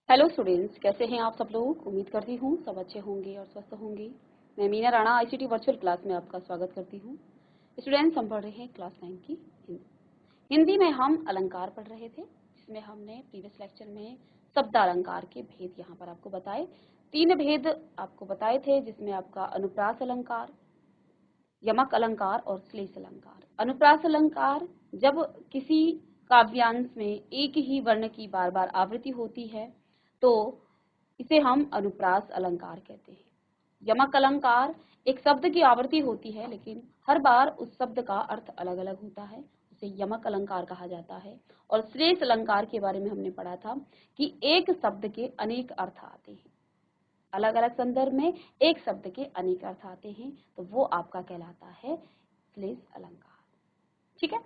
Hello students, कैसे हैं आप सब लोग। उम्मीद करती हूँ सब अच्छे होंगे और स्वस्थ होंगे। मैं Meena Rana ICT virtual class में आपका स्वागत करती हूँ। स्टूडेंट्स, हम पढ़ रहे हैं क्लास 9 की हिंदी। हिंदी में हम अलंकार पढ़ रहे थे, जिसमें हमने प्रीवियस लेक्चर में शब्द अलंकार के भेद यहाँ पर आपको बताए। 3 भेद आपको बताए थे, जिसमें आपका अनुप्रास अलंकार, यमक अलंकार और श्लेष अलंकार। अनुप्रास अलंकार जब किसी काव्यांश में एक ही वर्ण की बार बार आवृत्ति होती है तो इसे हम अनुप्रास अलंकार कहते हैं। यमक अलंकार एक शब्द की आवृत्ति होती है, लेकिन हर बार उस शब्द का अर्थ अलग अलग होता है, उसे यमक अलंकार कहा जाता है। और श्लेष अलंकार के बारे में हमने पढ़ा था कि एक शब्द के अनेक अर्थ आते हैं, अलग अलग संदर्भ में एक शब्द के अनेक अर्थ आते हैं, तो वो आपका कहलाता है श्लेष अलंकार। ठीक है,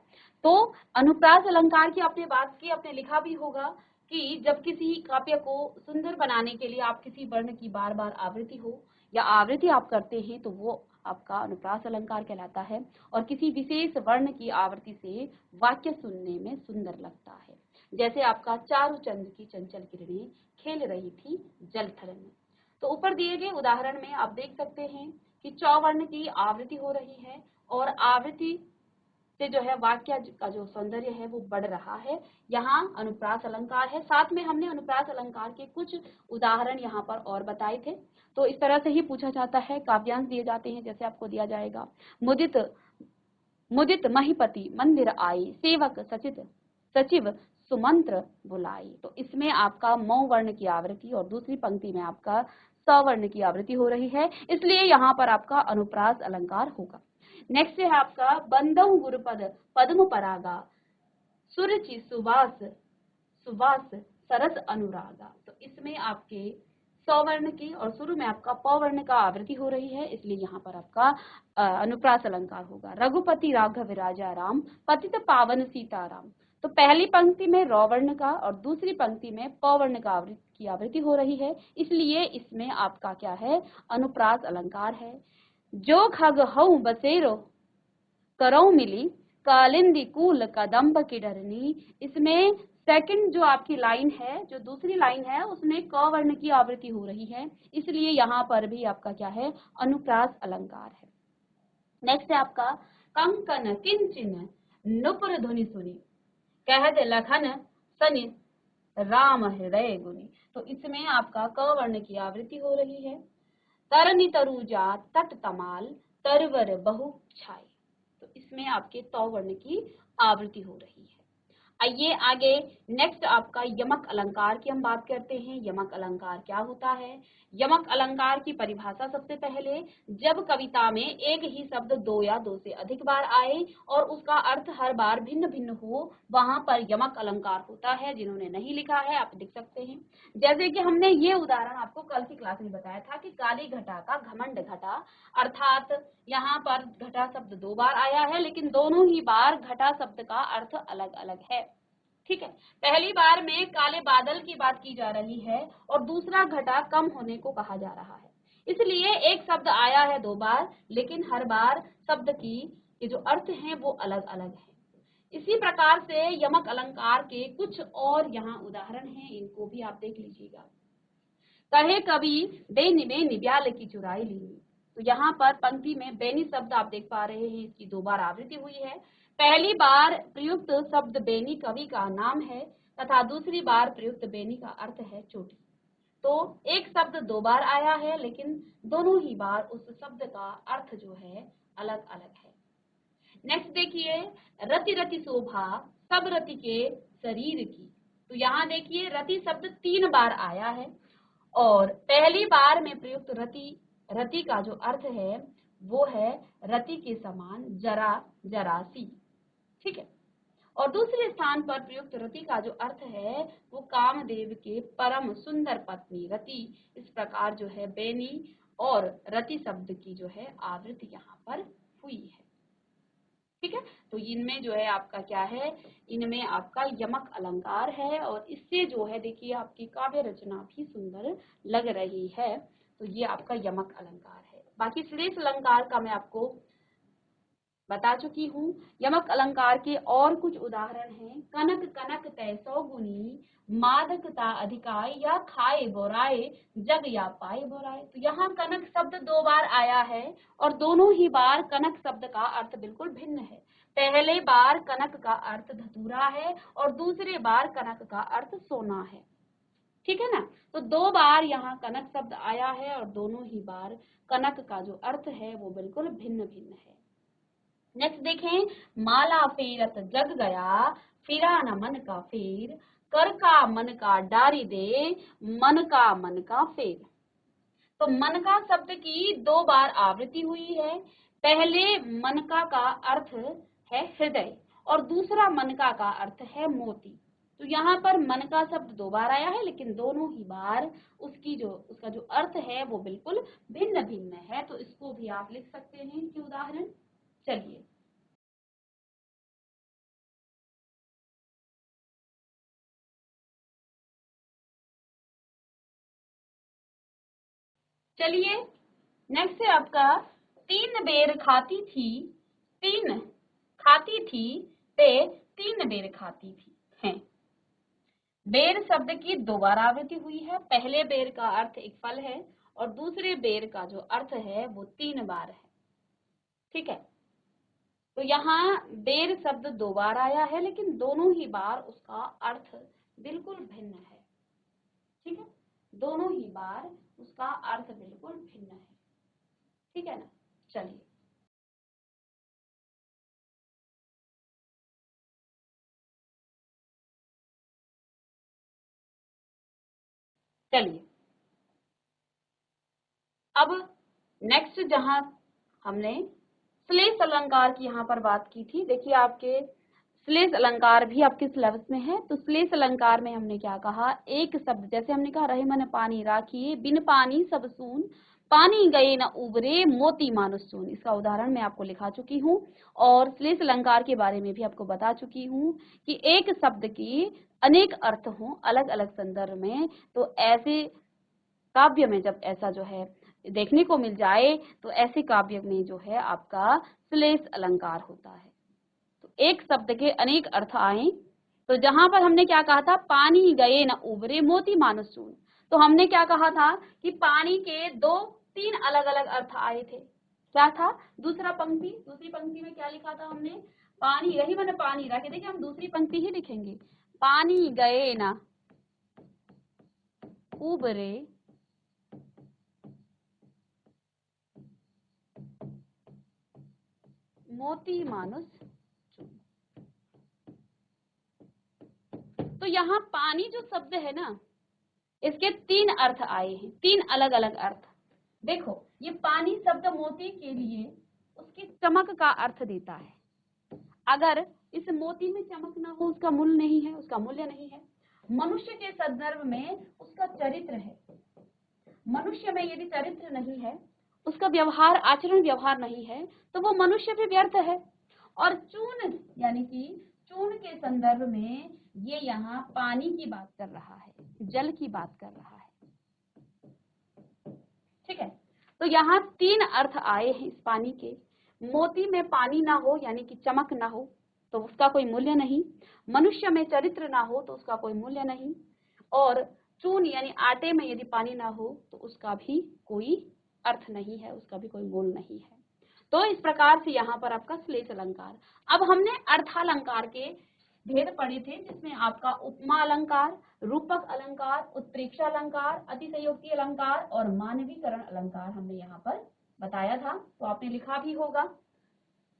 तो अनुप्रास अलंकार की आपने बात की, आपने लिखा भी होगा कि जब किसी काव्य को सुंदर बनाने के लिए आप किसी वर्ण की बार बार आवृत्ति हो या आवृत्ति आप करते हैं तो वो आपका अनुप्रास अलंकार कहलाता है। और किसी विशेष वर्ण की आवृत्ति से वाक्य सुनने में सुंदर लगता है, जैसे आपका चारु चंद्र की चंचल किरणें खेल रही थी जलथल में। तो ऊपर दिए गए उदाहरण में आप देख सकते हैं कि चौवर्ण की आवृत्ति हो रही है और आवृत्ति से जो है वाक्य का जो सौंदर्य है वो बढ़ रहा है। यहाँ अनुप्रास अलंकार है। साथ में हमने अनुप्रास अलंकार के कुछ उदाहरण यहाँ पर और बताए थे। तो इस तरह से ही पूछा जाता है, काव्यांश दिए जाते हैं, जैसे आपको दिया जाएगा मुदित मुदित महिपति मंदिर आई, सेवक सचित सचिव सुमंत्र बुलाई। तो इसमें आपका मौ वर्ण की आवृत्ति और दूसरी पंक्ति में आपका सवर्ण की आवृत्ति हो रही है, इसलिए यहाँ पर आपका अनुप्रास अलंकार होगा। नेक्स्ट है आपका बंदौ गुरुपद पद्म परागा, सुरुचि सुवास सुवास सरस अनुरागा। तो इसमें आपके सवर्ण की और शुरू में आपका पवर्ण का आवृत्ति हो रही है, इसलिए यहाँ पर आपका अनुप्रास अलंकार होगा। रघुपति राघव राजा राम, पतित पावन सीताराम। तो पहली पंक्ति में रौवर्ण का और दूसरी पंक्ति में पवर्ण का की आवृत्ति हो रही है, इसलिए इसमें आपका क्या है, अनुप्रास अलंकार है। जो खग हऊ बसेरो करौ मिली, कालिंदी कूल कदम्ब की डरनी। इसमें सेकंड जो आपकी लाइन है, जो दूसरी लाइन है, उसमें क वर्ण की आवृत्ति हो रही है, इसलिए यहाँ पर भी आपका क्या है, अनुप्रास अलंकार है। नेक्स्ट है आपका कंकन किंचिन नुपुर ध्वनि सुनी, कहत लखन सनि राम हृदय गुनी। तो इसमें आपका क वर्ण की आवृत्ति हो रही है। तरनि तरुजा तट तमाल, तरवर बहु छाई। तो इसमें आपके तौ वर्ण की आवृत्ति हो रही है। आइए आगे नेक्स्ट आपका यमक अलंकार की हम बात करते हैं। यमक अलंकार क्या होता है। यमक अलंकार की परिभाषा सबसे पहले, जब कविता में एक ही शब्द दो या दो से अधिक बार आए और उसका अर्थ हर बार भिन्न भिन्न हो, वहां पर यमक अलंकार होता है। जिन्होंने नहीं लिखा है आप लिख सकते हैं। जैसे कि हमने ये उदाहरण आपको कल की क्लास में बताया था कि काली घटा का घमंड घटा, अर्थात यहाँ पर घटा शब्द दो बार आया है, लेकिन दोनों ही बार घटा शब्द का अर्थ अलग अलग है। ठीक है, पहली बार में काले बादल की बात की जा रही है और दूसरा घटा कम होने को कहा जा रहा है, इसलिए एक शब्द आया है दो बार, लेकिन हर बार शब्द की ये जो अर्थ हैं वो अलग अलग है। इसी प्रकार से यमक अलंकार के कुछ और यहाँ उदाहरण हैं, इनको भी आप देख लीजिएगा। कहे कवि बेनी बेनी ब्याल की चुराई ली। तो यहाँ पर पंक्ति में बेनी शब्द आप देख पा रहे हैं, इसकी दो बार आवृत्ति हुई है। पहली बार प्रयुक्त शब्द बेनी कवि का नाम है तथा दूसरी बार प्रयुक्त बेनी का अर्थ है चोटी। तो एक शब्द दो बार आया है, लेकिन दोनों ही बार उस शब्द का अर्थ जो है अलग अलग है। नेक्स्ट देखिए, रति रति शोभा सब रति के शरीर की। तो यहाँ देखिए रति शब्द 3 बार आया है और पहली बार में प्रयुक्त रति, रति का जो अर्थ है वो है रति के समान जरा जरासी। ठीक है, और दूसरे स्थान पर प्रयुक्त रति का जो अर्थ है वो कामदेव के परम सुंदर पत्नी रति। इस प्रकार जो है बेनी और रति शब्द की जो है आवृत्ति यहाँ पर हुई है। ठीक है, तो इनमें जो है आपका क्या है, इनमें आपका यमक अलंकार है और इससे जो है देखिए आपकी काव्य रचना भी सुंदर लग रही है। तो ये आपका यमक अलंकार है। बाकी श्लेष अलंकार का मैं आपको बता चुकी हूँ। यमक अलंकार के और कुछ उदाहरण हैं। कनक कनक तय सौ गुनी, मादकता अधिकाय या खाए बोराए जग या पाए बोराए। तो यहाँ कनक शब्द 2 बार आया है और दोनों ही बार कनक शब्द का अर्थ बिल्कुल भिन्न है। पहले बार कनक का अर्थ धतूरा है और दूसरे बार कनक का अर्थ सोना है। ठीक है ना। तो 2 बार यहाँ कनक शब्द आया है और दोनों ही बार कनक का जो अर्थ है वो बिल्कुल भिन्न भिन्न है। नेक्स्ट देखें, माला फेरत जग गया, फिरा न मन का फेर, कर का मन का डारी दे, मन का फेर। तो मन का शब्द की 2 बार आवृत्ति हुई है। पहले मनका का अर्थ है हृदय और दूसरा मनका का अर्थ है मोती। तो यहाँ पर मन का शब्द 2 बार आया है, लेकिन दोनों ही बार उसका जो अर्थ है वो बिल्कुल भिन्न भिन्न है। तो इसको भी आप लिख सकते हैं कि उदाहरण। चलिए चलिए नेक्स्ट है आपका, 3 बेर खाती थी, 3 खाती थी ते 3 बेर खाती थी है। बेर शब्द की 2 बार आवृत्ति हुई है। पहले बेर का अर्थ एक फल है और दूसरे बेर का जो अर्थ है वो 3 बार है। ठीक है। तो यहाँ बेर शब्द 2 बार आया है, लेकिन दोनों ही बार उसका अर्थ बिल्कुल भिन्न है। ठीक है, दोनों ही बार उसका अर्थ बिल्कुल भिन्न है। ठीक है ना। चलिए चलिए अब नेक्स्ट जहां हमने श्लेष अलंकार की यहाँ पर बात की थी। देखिए आपके श्लेष अलंकार भी आपके सिलेबस में है। तो श्लेष अलंकार में हमने क्या कहा, एक शब्द जैसे हमने कहा, रहे मन पानी राखिए, बिन पानी सब सून, पानी गए न उबरे, मोती मानुष सून। इसका उदाहरण मैं आपको लिखा चुकी हूँ और श्लेष अलंकार के बारे में भी आपको बता चुकी हूँ कि एक शब्द की अनेक अर्थ हों अलग अलग संदर्भ में। तो ऐसे काव्य में जब ऐसा जो है देखने को मिल जाए तो ऐसे काव्य में जो है आपका श्लेष अलंकार होता है। तो एक शब्द के अनेक अर्थ आए। तो जहां पर हमने क्या कहा था, पानी गए न उबरे मोती मानुष सून। तो हमने क्या कहा था कि पानी के 2-3 अलग अलग अर्थ आए थे। क्या था, दूसरी पंक्ति में क्या लिखा था हमने, पानी रही मैंने पानी रखे। देखिए हम दूसरी पंक्ति ही लिखेंगे, पानी गए न उबरे मोती मानुष चून। तो यहाँ पानी जो शब्द है ना, इसके 3 अर्थ आए हैं, 3 अलग अलग अर्थ। देखो ये पानी शब्द मोती के लिए उसकी चमक का अर्थ देता है। अगर इस मोती में चमक ना हो, उसका मूल्य नहीं है, उसका मूल्य नहीं है। मनुष्य के संदर्भ में उसका चरित्र है। मनुष्य में यदि चरित्र नहीं है, उसका व्यवहार आचरण व्यवहार नहीं है, तो वो मनुष्य भी व्यर्थ है। और चून यानी कि चून के संदर्भ में ये यहाँ पानी की बात कर रहा है, जल की बात कर रहा है। ठीक है। तो यहाँ 3 अर्थ आए हैं इस पानी के। मोती में पानी ना हो यानी कि चमक ना हो तो उसका कोई मूल्य नहीं। मनुष्य में चरित्र ना हो तो उसका कोई मूल्य नहीं। और चून यानी आटे में यदि पानी ना हो तो उसका भी कोई अर्थ नहीं है, उसका भी कोई मूल नहीं है। तो इस प्रकार से यहाँ पर आपका श्लेष अलंकार। अब हमने अर्थालंकार के भेद पढ़े थे, जिसमें आपका उपमा अलंकार, रूपक अलंकार, उत्प्रेक्षा अलंकार, अतिशयोक्ति अलंकार और मानवीकरण अलंकार हमने यहाँ पर बताया था। तो आपने लिखा भी होगा।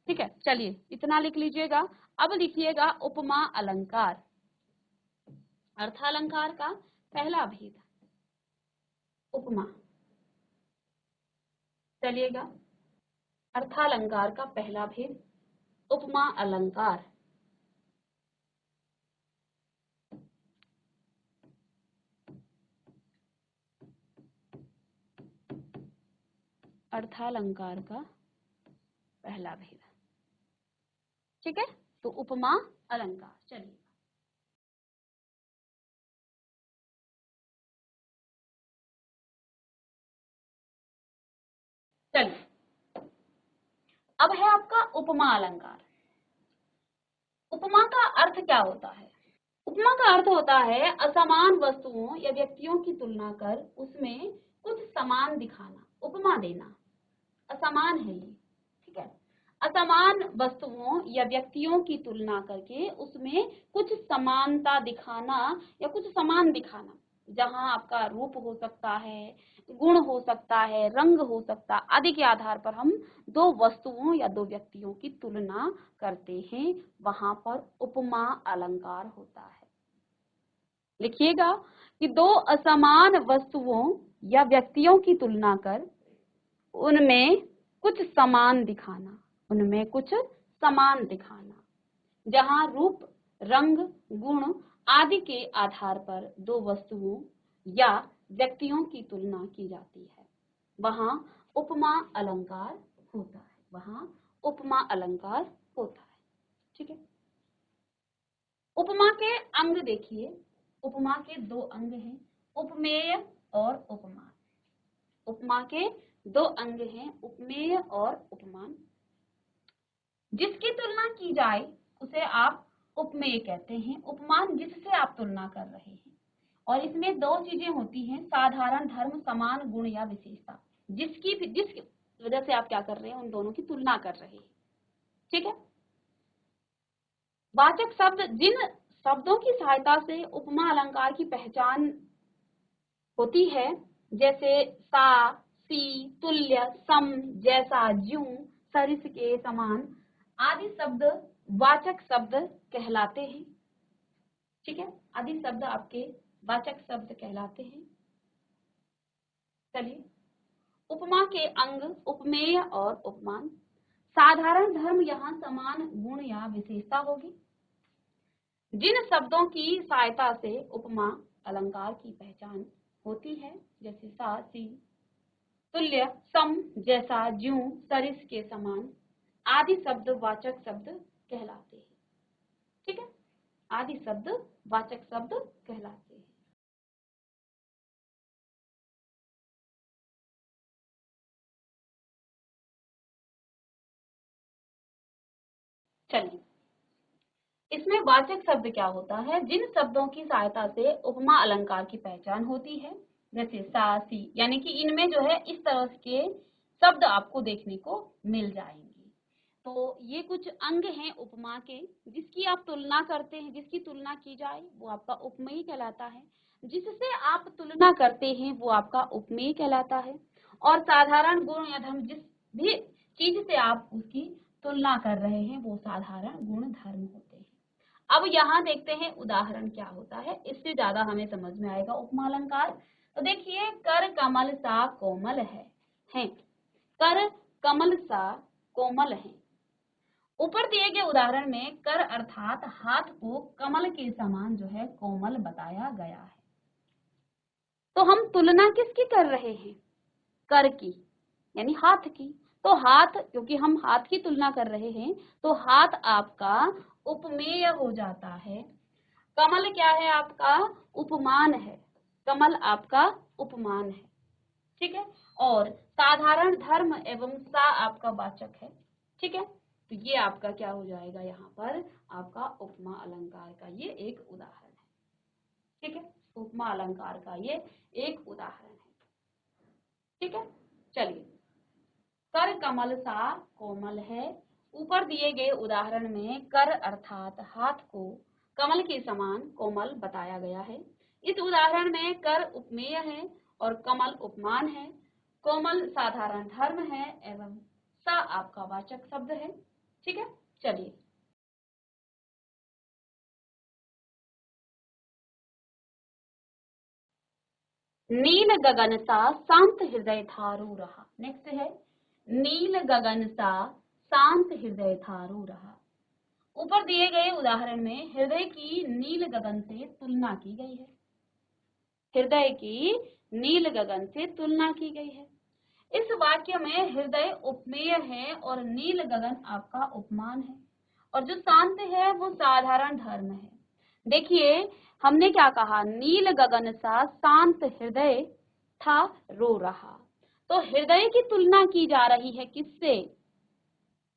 ठीक है, चलिए इतना लिख लीजिएगा। अब लिखिएगा उपमा अलंकार। अर्थालंकार का पहला भेद उपमा। चलिएगा, अर्थालंकार का पहला भेद उपमा अलंकार। अर्थालंकार का पहला भेद। ठीक है, तो उपमा अलंकार। चलिए चलिए अब है आपका उपमा अलंकार। उपमा का अर्थ क्या होता है? उपमा का अर्थ होता है असमान वस्तुओं या व्यक्तियों की तुलना कर उसमें कुछ समान दिखाना, उपमा देना। असमान है ये, ठीक है। असमान वस्तुओं या व्यक्तियों की तुलना करके उसमें कुछ समानता दिखाना या कुछ समान दिखाना, जहां आपका रूप हो सकता है, गुण हो सकता है, रंग हो सकता आदि के आधार पर हम दो वस्तुओं या दो व्यक्तियों की तुलना करते हैं, वहां पर उपमा अलंकार होता है। लिखिएगा कि दो असमान वस्तुओं या व्यक्तियों की तुलना कर उनमें कुछ समान दिखाना, उनमें कुछ समान दिखाना, जहां रूप, रंग, गुण आदि के आधार पर दो वस्तुओं या व्यक्तियों की तुलना की जाती है, वहां उपमा अलंकार होता है, वहां उपमा अलंकार होता है। ठीक है। उपमा के अंग देखिए, उपमा के दो अंग हैं, उपमेय और उपमान। उपमा के दो अंग हैं, उपमेय और उपमान। जिसकी तुलना की जाए उसे आप उपमेय कहते हैं, उपमान जिससे आप तुलना कर रहे हैं। और इसमें दो चीजें होती हैं, साधारण धर्म, समान गुण या विशेषता। जिस वजह से आप क्या कर रहे हैं, उन दोनों की तुलना कर रहे हैं। ठीक है। वाचक शब्द, जिन शब्दों की सहायता से उपमा अलंकार की पहचान होती है, जैसे सा, सी, तुल्य, सम, जैसा, ज्यों, सरिस के समान आदि शब्द वाचक शब्द कहलाते हैं। ठीक है। आदि शब्द आपके वाचक शब्द कहलाते हैं। चलिए, उपमा के अंग उपमेय और उपमान। साधारण धर्म यहाँ समान गुण या विशेषता होगी। जिन शब्दों की सहायता से उपमा अलंकार की पहचान होती है, जैसे सा, सी, तुल्य, सम, जैसा, ज्यों, सरिस के समान आदि शब्द वाचक शब्द कहलाते हैं। ठीक है। आदि शब्द वाचक शब्द कहलाते हैं। चलिए, इसमें वाचक शब्द क्या होता है, जिन शब्दों की सहायता से उपमा अलंकार की पहचान होती है, जैसे सा, सी, यानी कि इनमें जो है इस तरह के शब्द आपको देखने को मिल जाएंगे। तो ये कुछ अंग हैं उपमा के, जिसकी आप तुलना करते हैं, जिसकी तुलना की जाए वो आपका उपमेय कहलाता है, जिससे आप तुलना करते हैं वो आपका उपमेय कहलाता है। और साधारण गुण या धर्म, जिस भी चीज से आप उसकी तुलना कर रहे हैं वो साधारण गुण धर्म होते हैं। अब यहाँ देखते हैं उदाहरण क्या होता है, इससे ज्यादा हमें समझ में आएगा उपमा अलंकार। तो देखिए, कर कमल सा कोमल है, कर कमल सा कोमल है। ऊपर दिए गए उदाहरण में कर अर्थात हाथ को कमल के समान जो है कोमल बताया गया है। तो हम तुलना किसकी कर रहे हैं, कर की, यानी हाथ की। तो हाथ, क्योंकि हम हाथ की तुलना कर रहे हैं, तो हाथ आपका उपमेय हो जाता है। कमल क्या है आपका, उपमान है। कमल आपका उपमान है। ठीक है। और साधारण धर्म एवं सा आपका वाचक है। ठीक है। तो ये आपका क्या हो जाएगा, यहाँ पर आपका उपमा अलंकार का ये एक उदाहरण है। ठीक है। उपमा अलंकार का ये एक उदाहरण है। ठीक है। चलिए, कर कमल सा कोमल है। ऊपर दिए गए उदाहरण में कर अर्थात हाथ को कमल के समान कोमल बताया गया है। इस उदाहरण में कर उपमेय है और कमल उपमान है। कोमल साधारण धर्म है एवं सा आपका वाचक शब्द है। ठीक है। चलिए, नील गगन सा शांत हृदय थारू रहा। नेक्स्ट है, नील गगन सा शांत हृदय थारू रहा। ऊपर दिए गए उदाहरण में हृदय की नील गगन से तुलना की गई है। हृदय की नील गगन से तुलना की गई है। इस वाक्य में हृदय उपमेय है और नील गगन आपका उपमान है, और जो शांत है वो साधारण धर्म है। देखिए, हमने क्या कहा, नील गगन सा शांत हृदय था रो रहा। तो हृदय की तुलना की जा रही है किससे,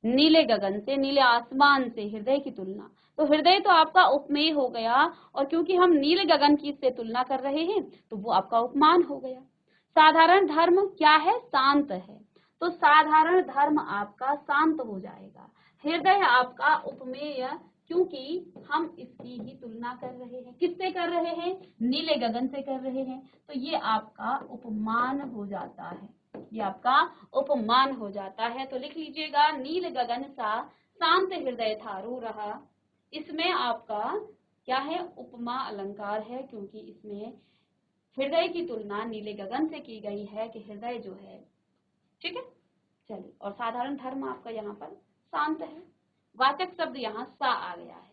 नीले गगन से, नीले आसमान से हृदय की तुलना। तो हृदय तो आपका उपमेय हो गया, और क्योंकि हम नील गगन की इससे तुलना कर रहे हैं तो वो आपका उपमान हो गया। साधारण धर्म क्या है? शांत है, तो साधारण धर्म आपका शांत हो जाएगा। हृदय आपका उपमेय, क्योंकि हम इसकी ही तुलना कर रहे हैं। किससे कर रहे हैं? नीले गगन से कर रहे हैं, तो ये आपका उपमान हो जाता है, ये आपका उपमान हो जाता है। तो लिख लीजिएगा, नील गगन सा शांत हृदय था रो रहा। इसमें आपका क्या है? उपमा अलंकार है, क्योंकि इसमें हृदय की तुलना नीले गगन से की गई है कि हृदय जो है, ठीक है। चलिए, और साधारण धर्म आपका यहाँ पर शांत है, वाचक शब्द यहाँ सा आ गया है।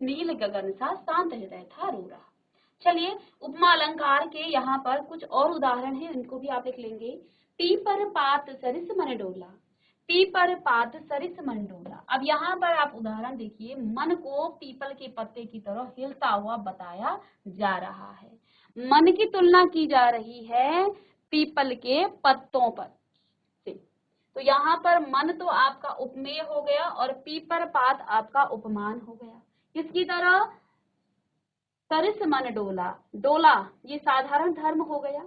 नील गगन सा शांत हृदय था रो रहा। चलिए, उपमा अलंकार के यहाँ पर कुछ और उदाहरण है, इनको भी आप लिख लेंगे। पीपर पात सरिस मन डोला, पीपर पात सरिस मन डोला। अब यहाँ पर आप उदाहरण देखिए, मन को पीपल के पत्ते की तरह हिलता हुआ बताया जा रहा है। मन की तुलना की जा रही है पीपल के पत्तों पर से। तो यहाँ पर मन तो आपका उपमेय हो गया और पीपर पात आपका उपमान हो गया। किसकी तरह? सरिस मन डोला, डोला ये साधारण धर्म हो गया।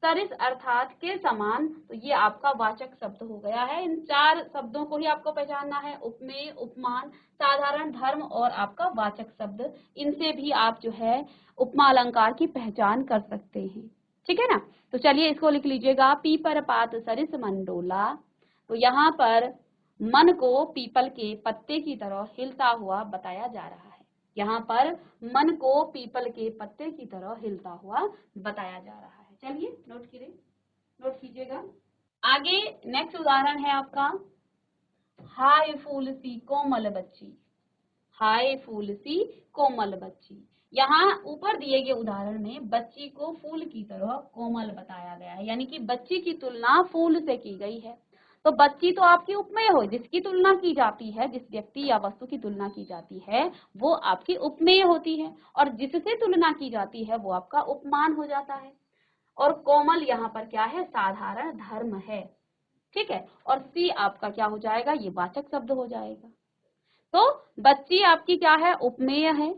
सरिस अर्थात के समान, तो ये आपका वाचक शब्द हो गया है। इन चार शब्दों को ही आपको पहचानना है, उपमेय, उपमान, साधारण धर्म और आपका वाचक शब्द। इनसे भी आप जो है उपमा अलंकार की पहचान कर सकते हैं, ठीक है ना। तो चलिए इसको लिख लीजिएगा, पीपर पात सरिस मन डोला। तो यहाँ पर मन को पीपल के पत्ते की तरह हिलता हुआ बताया जा रहा है। यहाँ पर मन को पीपल के पत्ते की तरह हिलता हुआ बताया जा रहा है। चलिए नोट कीजिएगा। आगे नेक्स्ट उदाहरण है आपका, हाय फूल सी कोमल बच्ची, हाय फूल सी कोमल बच्ची। यहाँ ऊपर दिए गए उदाहरण में बच्ची को फूल की तरह कोमल बताया गया है, यानी कि बच्ची की तुलना फूल से की गई है। तो बच्ची तो आपकी उपमेय हो, जिसकी तुलना की जाती है, जिस व्यक्ति या वस्तु की तुलना की जाती है वो आपकी उपमेय होती है, और जिससे तुलना की जाती है वो आपका उपमान हो जाता है। और कोमल यहाँ पर क्या है? साधारण धर्म है, ठीक है। और सी आपका क्या हो जाएगा? ये वाचक शब्द हो जाएगा। तो बच्ची आपकी क्या है? उपमेय है,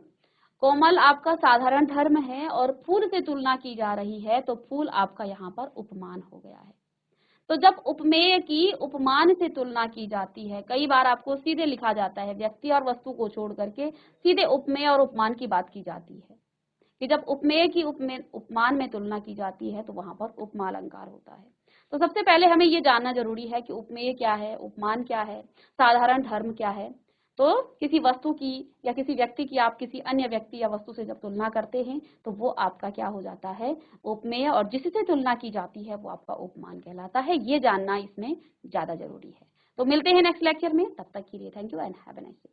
कोमल आपका साधारण धर्म है, और फूल से तुलना की जा रही है, तो फूल आपका यहाँ पर उपमान हो गया है। तो जब उपमेय की उपमान से तुलना की जाती है, कई बार आपको सीधे लिखा जाता है, व्यक्ति और वस्तु को छोड़ करके सीधे उपमेय और उपमान की बात की जाती है, कि जब उपमेय की उपमान में तुलना की जाती है तो वहां पर उपमा अलंकार होता है। तो सबसे पहले हमें ये जानना जरूरी है कि उपमेय क्या है, उपमान क्या है, साधारण धर्म क्या है। तो किसी वस्तु की या किसी व्यक्ति की आप किसी अन्य व्यक्ति या वस्तु से जब तुलना करते हैं तो वो आपका क्या हो जाता है? उपमेय, और जिससे तुलना की जाती है वो आपका उपमान कहलाता है। ये जानना इसमें ज्यादा जरूरी है। तो मिलते हैं नेक्स्ट लेक्चर में, तब तक के लिए thank you and have a nice day.